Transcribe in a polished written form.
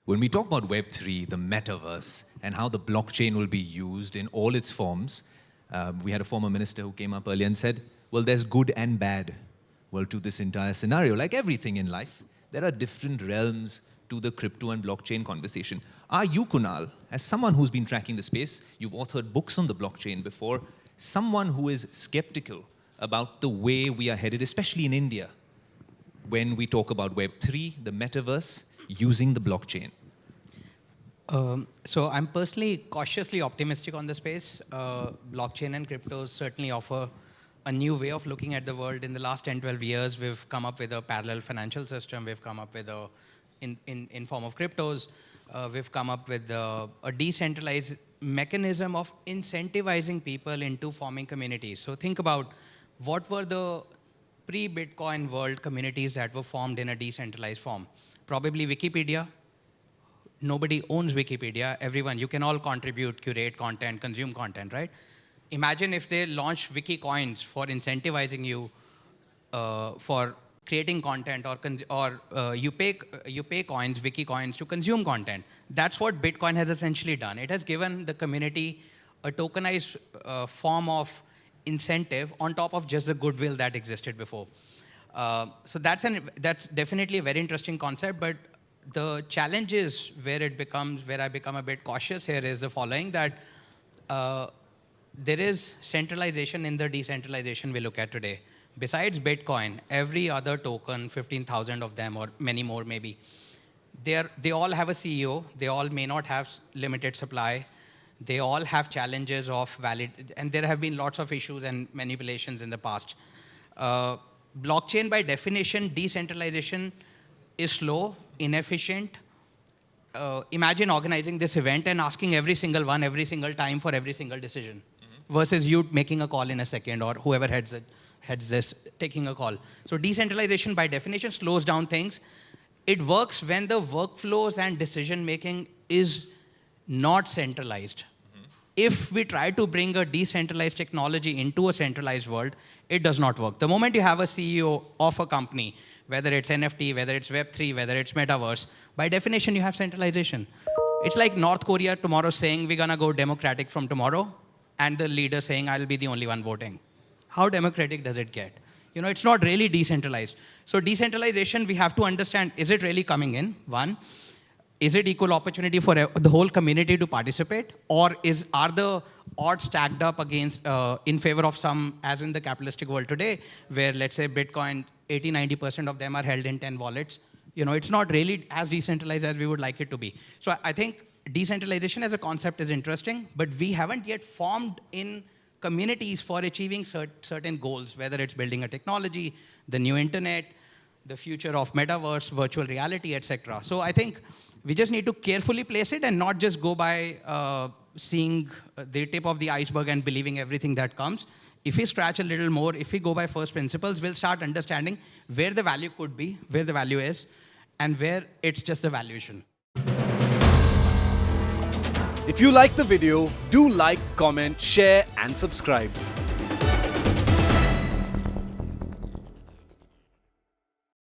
When we talk about Web3, the metaverse, and how the blockchain will be used in all its forms, we had a former minister who came up earlier and said, well, there's good and bad. Well, to this entire scenario, like everything in life, there are different realms to the crypto and blockchain conversation. Are you, Kunal, as someone who's been tracking the space, you've authored books on the blockchain before, someone who is skeptical about the way we are headed, especially in India, when we talk about Web3, the metaverse, using the blockchain? So I'm personally cautiously optimistic on the space. Blockchain and cryptos certainly offer a new way of looking at the world. In the last 10, 12 years, we've come up with a parallel financial system. We've come up with in form of cryptos. We've come up with a decentralized mechanism of incentivizing people into forming communities. So think about what were the pre-Bitcoin world communities that were formed in a decentralized form. Probably Wikipedia. Nobody owns Wikipedia. Everyone, you can all contribute, curate content, consume content, right? Imagine if they launch wiki coins for incentivizing you for creating content, or you pay coins, wiki coins, to consume content. That's what Bitcoin has essentially done. It has given the community a tokenized form of incentive on top of just the goodwill that existed before. So that's definitely a very interesting concept, but the challenge is where I become a bit cautious here is the following, that there is centralization in the decentralization we look at today. Besides Bitcoin, every other token, 15,000 of them or many more maybe, they all have a CEO. They all may not have limited supply. They all have challenges of and there have been lots of issues and manipulations in the past. Blockchain, by definition, decentralization is slow, inefficient. Imagine organizing this event and asking every single one, every single time for every single decision, versus you making a call in a second, or whoever heads this taking a call. So decentralization, by definition, slows down things. It works when the workflows and decision-making is not centralized. If we try to bring a decentralized technology into a centralized world, it does not work. The moment you have a CEO of a company, whether it's NFT, whether it's Web3, whether it's metaverse, by definition, you have centralization. It's like North Korea tomorrow saying, we're going to go democratic from tomorrow, and the leader saying, I'll be the only one voting. How democratic does it get? You know, it's not really decentralized. So decentralization, we have to understand, is it really coming in? One, is it equal opportunity for the whole community to participate? Or are the odds stacked up against, in favor of some, as in the capitalistic world today, where let's say Bitcoin, 80, 90% of them are held in 10 wallets. You know, it's not really as decentralized as we would like it to be. So I think decentralization as a concept is interesting, but we haven't yet formed in communities for achieving certain goals, whether it's building a technology, the new internet, the future of metaverse, virtual reality, etc. So I think we just need to carefully place it and not just go by seeing the tip of the iceberg and believing everything that comes. If we scratch a little more, if we go by first principles, we'll start understanding where the value could be, where the value is, and where it's just the valuation. If you like the video, do like, comment, share, and subscribe.